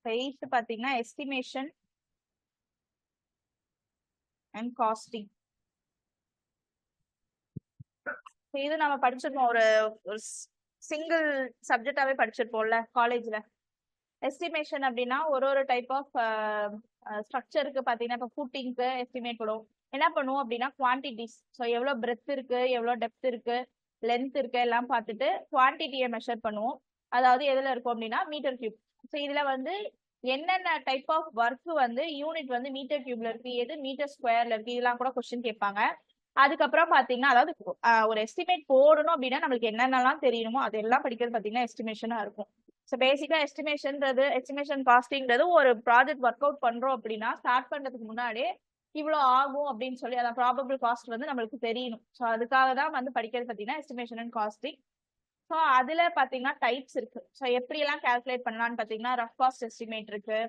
Eighth பாத்தீங்கன்னா estimation and costing. இது நம்ம படிச்சிருப்போம், ஒரு சிங்கிள் சப்ஜெக்டாவே படிச்சிருப்போம்ல காலேஜ்ல. எஸ்டிமேஷன் அப்படின்னா ஒரு டைப் ஆஃப் ஸ்ட்ரக்சருக்கு பாத்தீங்கன்னா இப்போ ஃபுட்டிங்க்கு எஸ்டிமேட் போடுவோம். என்ன பண்ணுவோம் அப்படின்னா குவான்டிட்டிஸ், ஸோ எவ்வளோ பிரெத் இருக்கு, எவ்வளோ டெப்த் இருக்கு, லென்த் இருக்கு எல்லாம் பார்த்துட்டு குவான்டிட்டியை மெஷர் பண்ணுவோம். அதாவது எதுல இருக்கும் அப்படின்னா மீட்டர் கியூப். ஸோ இதுல வந்து என்னென்ன டைப் ஆஃப் ஒர்க் வந்து யூனிட் வந்து மீட்டர் கியூப்ல இருக்கு, எது மீட்டர் ஸ்கொயர்ல இருக்கு, இதெல்லாம் கூட கொஸ்டின் கேட்பாங்க. அதுக்கப்புறம் பாத்தீங்கன்னா அதாவது ஒரு எஸ்டிமேட் போடணும் அப்படின்னா நம்மளுக்கு என்னென்னலாம் தெரியணுமோ அதெல்லாம் படிக்கிறது பாத்தீங்கன்னா எஸ்டிமேஷனா இருக்கும். ஸோ பேசிக்கா எஸ்டிமேஷன் காஸ்டிங்கிறது ஒரு ப்ராஜெக்ட் ஒர்க் அவுட் பண்றோம் அப்படின்னா ஸ்டார்ட் பண்றதுக்கு முன்னாடியே இவ்வளோ ஆகும் அப்படின்னு சொல்லி அதான் ப்ராபபிள் காஸ்ட் வந்து நம்மளுக்கு தெரியணும். ஸோ அதுக்காக தான் வந்து படிக்கிறது பார்த்தீங்கன்னா எஸ்டிமேஷன் அண்ட் காஸ்டிங். ஸோ அதுல பாத்தீங்கன்னா டைப்ஸ் இருக்கு. ஸோ எப்படி எல்லாம் கால்குலேட் பண்ணலாம்னு பாத்தீங்கன்னா ரஃப் காஸ்ட் எஸ்டிமேட் இருக்கு,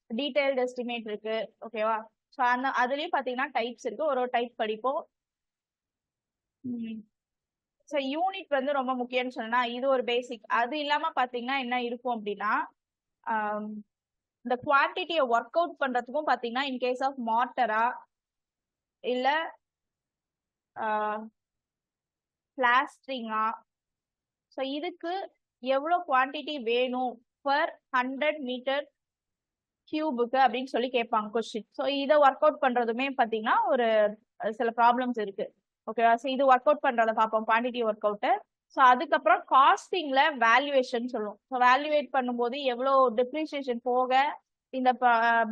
டீடைல்டு எஸ்டிமேட் இருக்கு. ஓகேவா? ஸோ அதுலயும் பாத்தீங்கன்னா டைப்ஸ் இருக்கு, ஒரு டைப் படிப்போம். ஸோ யூனிட் வந்து ரொம்ப முக்கியம்னு சொன்னா இது ஒரு பேசிக். அது இல்லாம பாத்தீங்கன்னா என்ன இருக்கும் அப்படின்னா இந்த குவான்டிட்டியை ஒர்க் அவுட் பண்றதுக்கும் பாத்தீங்கன்னா இன் கேஸ் ஆஃப் மார்டரா இல்ல பிளாஸ்டரிங்கா, ஸோ இதுக்கு எவ்வளோ குவான்டிட்டி வேணும் பர் 100 மீட்டர் கியூபுக்கு அப்படின்னு சொல்லி கேட்பாங்க கொஸ்டின். ஸோ இதை ஒர்க் அவுட் பண்றதுமே பாத்தீங்கன்னா ஒரு சில ப்ராப்ளம்ஸ் இருக்கு. ஓகேவா? ஸோ இது ஒர்க் அவுட் பண்றதை பார்ப்போம், குவான்டிட்டி ஒர்க் அவுட். ஸோ அதுக்கப்புறம் காஸ்டிங்ல வேல்யூவேஷன் சொல்லுவோம். ஸோ வேல்யூவேட் பண்ணும்போது எவ்வளோ டெப்ரிசியேஷன் போக இந்த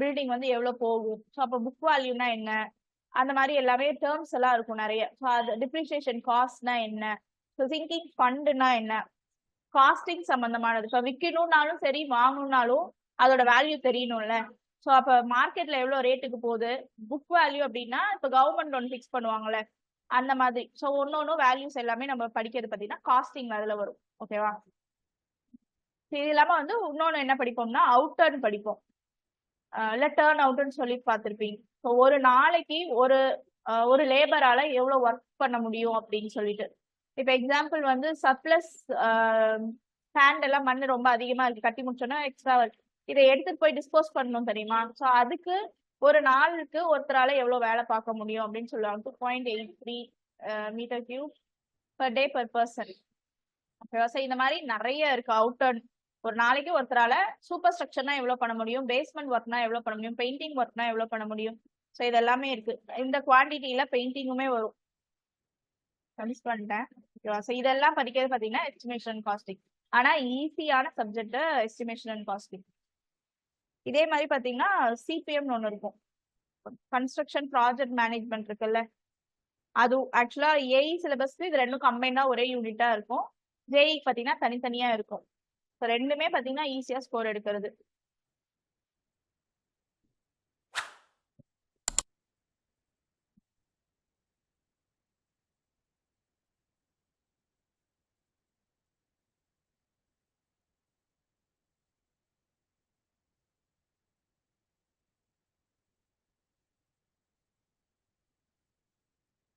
பில்டிங் வந்து எவ்வளவு போகும், ஸோ அப்போ புக் வேல்யூனா என்ன, அந்த மாதிரி எல்லாமே டேர்ம்ஸ் எல்லாம் இருக்கும் நிறைய. ஸோ அது டிப்ரிசியேஷன் காஸ்ட்னா என்ன, ஸோ சிங்கிங் ஃபண்டுனா என்ன, காஸ்டிங் சம்பந்தமானது. ஸோ விற்கணும்னாலும் சரி வாங்கணும்னாலும் அதோட வேல்யூ தெரியணும்ல. ஸோ அப்போ மார்க்கெட்ல எவ்வளோ ரேட்டுக்கு போகுது, புக் வேல்யூ அப்படின்னா இப்போ கவர்மெண்ட் ஒன்று ஃபிக்ஸ் பண்ணுவாங்கல்ல அந்த மாதிரி. ஸோ ஒன்னொன்னு வேல்யூஸ் எல்லாமே நம்ம படிக்கிறது பார்த்தீங்கன்னா காஸ்டிங் அதுல வரும். ஓகேவா? இது இல்லாம வந்து இன்னொன்னு என்ன படிப்போம்னா அவுட்டர்ன் படிப்போம், இல்ல டேர்ன் அவுட்னு சொல்லி பார்த்திருப்பீங்க. ஸோ ஒரு நாளைக்கு ஒரு லேபரால எவ்வளவு ஒர்க் பண்ண முடியும் அப்படின்னு சொல்லிட்டு. இப்ப எக்ஸாம்பிள் வந்து சப்ளஸ் சாண்ட் எல்லாம் மண் ரொம்ப அதிகமா இருக்கு, கட்டி முடிச்சோன்னா எக்ஸ்ட்ரா இருக்கு, இதை எடுத்துட்டு போய் டிஸ்போஸ் பண்ணணும் தெரியுமா? ஸோ அதுக்கு ஒரு நாளுக்கு ஒருத்தரால எவ்வளவு வேலை பார்க்க முடியும் அப்படின்னு சொல்லுவாங்க. 2.83 metre cube per day per person. ஓகேவா? ஸோ இந்த மாதிரி நிறைய இருக்கு அவுட்டர்ன். ஒரு நாளைக்கு ஒருத்தரால சூப்பர் ஸ்ட்ரக்சர்னா எவ்வளவு பண்ண முடியும், பேஸ்மெண்ட் ஒர்க்னா எவ்வளவு பண்ண முடியும், பெயிண்டிங் ஒர்க்னா எவ்வளவு பண்ண முடியும். ஸோ இதெல்லாமே இருக்கு. இந்த குவான்டிட்டியில பெயிண்டிங்குமே வரும். கன்ஸ் பண்ணிட்டேன். ஓகேவா? ஸோ இதெல்லாம் படிக்கிறது பாத்தீங்கன்னா எஸ்டிமேஷன் காஸ்டிங். ஆனா ஈஸியான சப்ஜெக்ட் எஸ்டிமேஷன் அண்ட் காஸ்டிங். இதே மாதிரி பாத்தீங்கன்னா சிபிஎம் ஒன்று இருக்கும், கன்ஸ்ட்ரக்ஷன் ப்ராஜெக்ட் மேனேஜ்மெண்ட் இருக்குல்ல, அது ஆக்சுவலா ஏஇ சிலபஸ்க்கு இது ரெண்டும் கம்பைனா ஒரே யூனிட்டா இருக்கும். ஜேஇ பாத்தீங்கன்னா தனித்தனியா இருக்கும். ரெண்டுமே பாத்தீங்கன்னா ஈஸியா ஸ்கோர் எடுக்கிறது.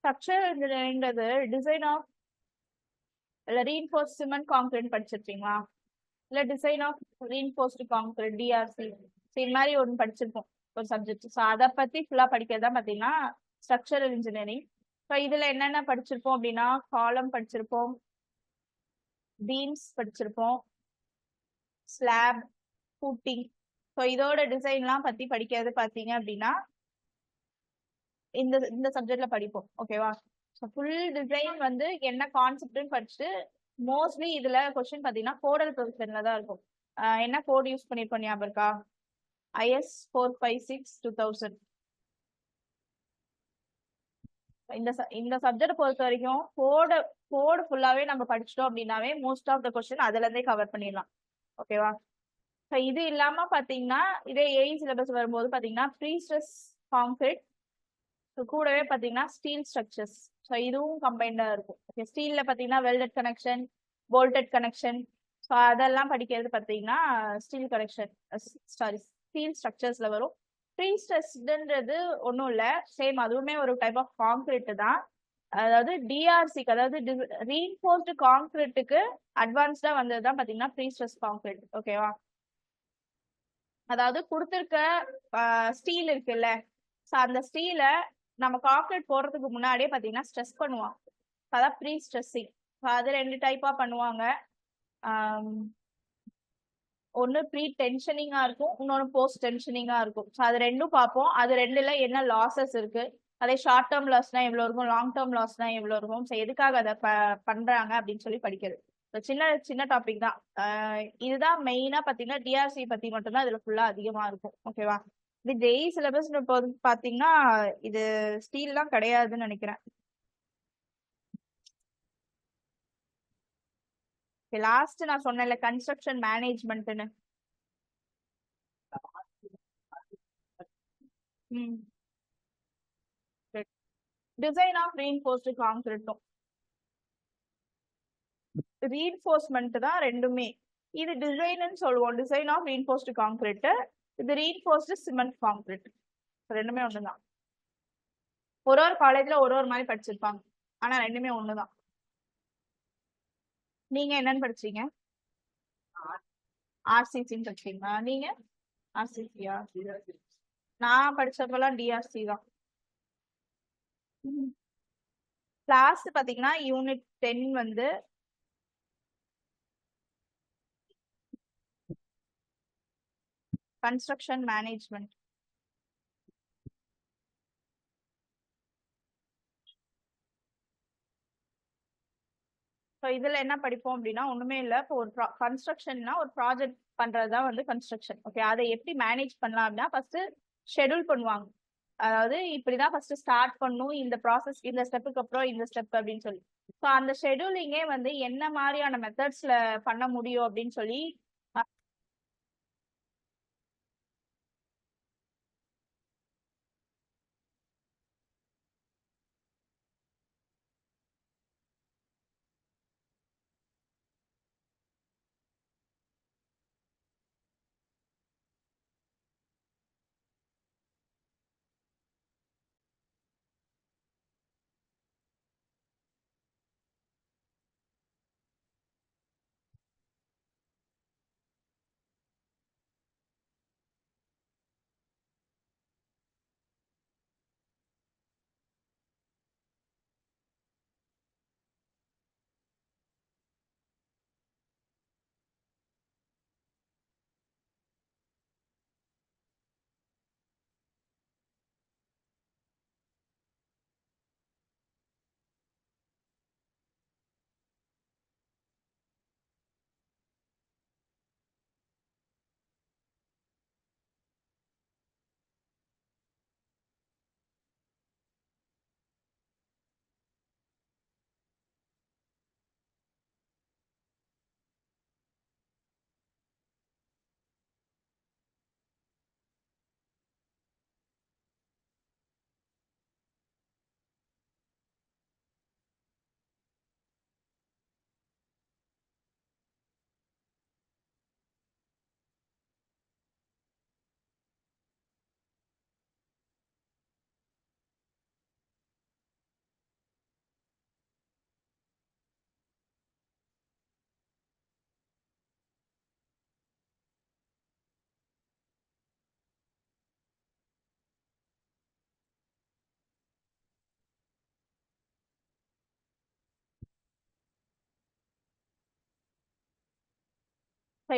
ஸ்ட்ரக்சர் இன்ஜினியரிங்கிறது டிசைன் ஆஃப் இல்ல ரீஇன்ஃபோர்ஸ் சிமெண்ட் கான்கிரீட் படிச்சிருப்பீங்களா, இல்ல design of reinforced concrete DRC, இது மாதிரி ஒன்று படிச்சிருப்போம் ஒரு சப்ஜெக்ட். ஸோ அதை பத்தி ஃபுல்லா படிக்கிறது தான் பாத்தீங்கன்னா ஸ்ட்ரக்சரல் இன்ஜினியரிங். ஸோ இதுல என்னென்ன படிச்சிருப்போம் அப்படின்னா காலம் படிச்சிருப்போம், பீம்ஸ் படிச்சிருப்போம், ஸ்லாப், ஃபூட்டிங். ஸோ இதோட டிசைன்லாம் பத்தி படிக்கிறது பாத்தீங்க அப்படின்னா இந்த இந்த சப்ஜெக்ட்ல படிப்போம். ஓகேவா? ஸோ ஃபுல் டிசைன் வந்து என்ன கான்செப்ட்னு படிச்சுட்டு மோஸ்ட்லி இதுல கொஸ்டின் பாத்தீங்கன்னா கோடல் ப்ரொவிஷன்ல தான் இருக்கும். என்ன கோட் யூஸ் பண்ணிருப்போம் ஞாபகம் இருக்கா? IS 456/2000. இந்த சப்ஜெக்ட் பொறுத்த வரைக்கும் கோடு ஃபுல்லாவே நம்ம படிச்சிட்டோம் அப்படின்னாவே மோஸ்ட் ஆஃப் த கொஸ்டின் அதுல இருந்தே கவர் பண்ணிடலாம். ஓகேவா? ஸோ இது இல்லாம பாத்தீங்கன்னா இதே ஏஇ சிலபஸ் வரும்போது பாத்தீங்கன்னா ப்ரீ ஸ்ட்ரெஸ் கான்கிரீட், கூடவே பாத்தீங்கன்னா ஸ்டீல் ஸ்ட்ரக்சர்ஸ். ஸோ இதுவும் கம்பைண்டா இருக்கும். ஓகே, ஸ்டீல்ல பாத்தீங்கன்னா welded connection, bolted connection. So அதெல்லாம் படிக்கிறது பாத்தீங்கன்னா ஸ்டீல் கனெக்ஷன் ஸ்டீல் ஸ்ட்ரக்சர்ஸ்ல வரும். ப்ரீ ஸ்ட்ரெஸ்டுன்றது ஒன்றும் இல்லை, சேம் அதுவுமே ஒரு டைப் ஆஃப் கான்கிரீட் தான். அதாவது டிஆர்சிக்கு, அதாவது ரீஇன்ஃபோர்ஸ்டு கான்கிரீட்டுக்கு அட்வான்ஸ்டா வந்தது தான் பாத்தீங்கன்னா ப்ரீ ஸ்ட்ரெஸ் கான்கிரீட். ஓகேவா? அதாவது கொடுத்துருக்க ஸ்டீல் இருக்குல்ல, ஸோ அந்த ஸ்டீலை நம்ம கான்கிரீட் போடுறதுக்கு முன்னாடியே பார்த்தீங்கன்னா ஸ்ட்ரெஸ் பண்ணுவாங்க. அதான் ப்ரீ ஸ்ட்ரெஸ்ஸிங். அது 2 டைப்பாக பண்ணுவாங்க. ஒன்று ப்ரீ டென்ஷனிங்கா இருக்கும், இன்னொன்று போஸ்ட் டென்ஷனிங்கா இருக்கும். ஸோ அது ரெண்டும் பார்ப்போம். அது ரெண்டுல என்ன லாசஸ் இருக்கு, அதே ஷார்ட் டேர்ம் லாஸ்னா எவ்வளோ இருக்கும், லாங் டேர்ம் லாஸ்னா எவ்வளோ இருக்கும், ஸோ எதுக்காக அதை பண்றாங்க அப்படின்னு சொல்லி படிக்கிறது. சின்ன சின்ன டாபிக் தான். இதுதான் மெயினா பாத்தீங்கன்னா டிஆர்சி பத்தி மட்டும்தான் இதுல ஃபுல்லா அதிகமா இருக்கும். ஓகேவா? இது ஜெய் சிலபஸ் இப்போ பாத்தீங்கன்னா இது ஸ்டீல்லாம் கிடையாதுன்னு நினைக்கிறேன். லாஸ்ட் நான் சொன்னேன்ல கன்ஸ்ட்ரக்ஷன் மேனேஜ்மெண்ட்னு. டிசைன் ஆஃப் ரீஇன்ஃபோர்ஸ்டு கான்கிரீட்டும் ரீஇன்ஃபோர்ஸ்மெண்ட் தான் ரெண்டுமே. இது டிசைன்னு சொல்லுவோம், டிசைன் ஆஃப் ரீஇன்ஃபோர்ஸ்டு கான்கிரீட். இது ரீஇன்ஃபோர்ஸ்டு சிமெண்ட் கான்கிரீட். ரெண்டுமே ஒண்ணுதான். ஒரு காலேஜ்ல ஒரு மாதிரி படிச்சிருப்பாங்க, ஆனா ரெண்டுமே ஒண்ணுதான். நீங்க என்னன்னு படிச்சீங்க? ஆர்சிசின்னு படிச்சீங்களா? நீங்க ஆர்சிசியா? நான் படிச்சப்பெல்லாம் டிஆர்சி தான். கிளாஸ் பாத்தீங்கன்னா யூனிட் 10 வந்து கன்ஸ்ட்ரக்ஷன் மேனேஜ்மெண்ட். ஸோ இதுல என்ன படிப்போம் அப்படின்னா ஒண்ணுமே இல்லை. இப்போ ஒரு கன்ஸ்ட்ரக்ஷன்னா ஒரு ப்ராஜெக்ட் பண்றதுதான் வந்து கன்ஸ்ட்ரக்ஷன். ஓகே, அதை எப்படி மேனேஜ் பண்ணலாம் அப்படின்னா ஃபர்ஸ்ட் ஷெடியூல் பண்ணுவாங்க. அதாவது இப்படிதான் ஃபர்ஸ்ட் ஸ்டார்ட் பண்ணும் இந்த ப்ராசஸ், இந்த ஸ்டெப்புக்கு அப்புறம் இந்த ஸ்டெப் அப்படின்னு சொல்லி. ஸோ அந்த ஷெடியூலிங்கே வந்து என்ன மாதிரியான மெத்தட்ஸ்ல பண்ண முடியும் அப்படின்னு சொல்லி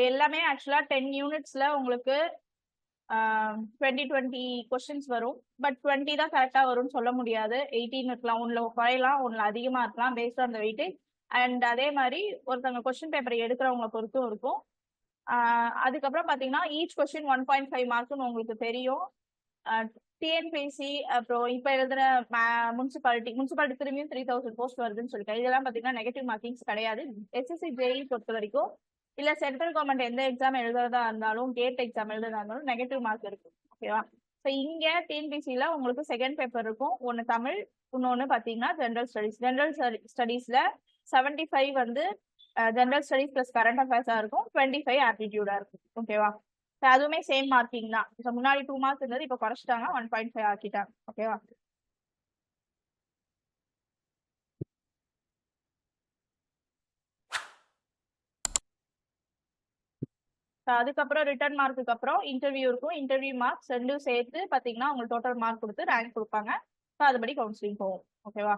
எல்லாமே ஆக்சுவலா 10 யூனிட்ஸ்ல உங்களுக்கு 20 கொஸ்டின்ஸ் வரும். பட் 20 தான் கரெக்டா வரும்னு சொல்ல முடியாது. 18 இருக்கலாம், ஒன்னுல குறையலாம், ஒன்னுல அதிகமா இருக்கலாம், based on the weightage. And அதே மாதிரி ஒருத்தவங்க கொஸ்டின் பேப்பரை எடுக்கிறவங்க பொறுத்தும் இருக்கும். அதுக்கப்புறம் பாத்தீங்கன்னா ஈச் கொஸ்டின் 1.5 மார்க்னு உங்களுக்கு தெரியும். டிஎன்பிஎஸ்சி அப்புறம் இப்ப எழுதுற முனிசிபாலிட்டி திரும்பியும் 3000 போஸ்ட் வருதுன்னு சொல்லிட்டு இதெல்லாம் பாத்தீங்கன்னா நெகட்டிவ் மார்க்கிங்ஸ் கிடையாது. எஸ்எஸ்சி ஜேஇ பொறுத்த வரைக்கும் இல்ல சென்ட்ரல் கவர்மெண்ட் எந்த எக்ஸாம் எழுதுறதா இருந்தாலும் கேட் எக்ஸாம் எழுதுறதா இருந்தாலும் நெகட்டிவ் மார்க் இருக்கும். ஓகேவா? ஸோ இங்க டிஎன்பிசில உங்களுக்கு செகண்ட் பேப்பர் இருக்கும். ஒன்னு தமிழ், இன்னொன்னு பாத்தீங்கன்னா ஜென்ரல் ஸ்டடிஸ். ஜென்ரல் ஸ்டடிஸ்ல 75 வந்து ஜென்ரல் ஸ்டடிஸ் பிளஸ் கரண்ட் அஃபேர்ஸா இருக்கும், 25 ஆப்டிடியூடா இருக்கும். ஓகேவா? அதுவுமே சேம் மார்க்கிங் தான். முன்னாடி 2 மார்க்ஸ் இருந்தது, இப்ப குறைச்சிட்டாங்க, 1.5 ஆக்கிட்டாங்க. ஓகேவா? அதுக்கப்புறம் ரிட்டர்ன் மார்க்குக்கு அப்புறம் இன்டர்வியூ இருக்கும். இன்டர்வியூ மார்க்ஸ் ரெண்டும் சேர்த்து பாத்தீங்கன்னா உங்களுக்கு டோட்டல் மார்க் கொடுத்து ரேங்க் கொடுப்பாங்க. அதுபடி கவுன்சிலிங் போகும். ஓகேவா?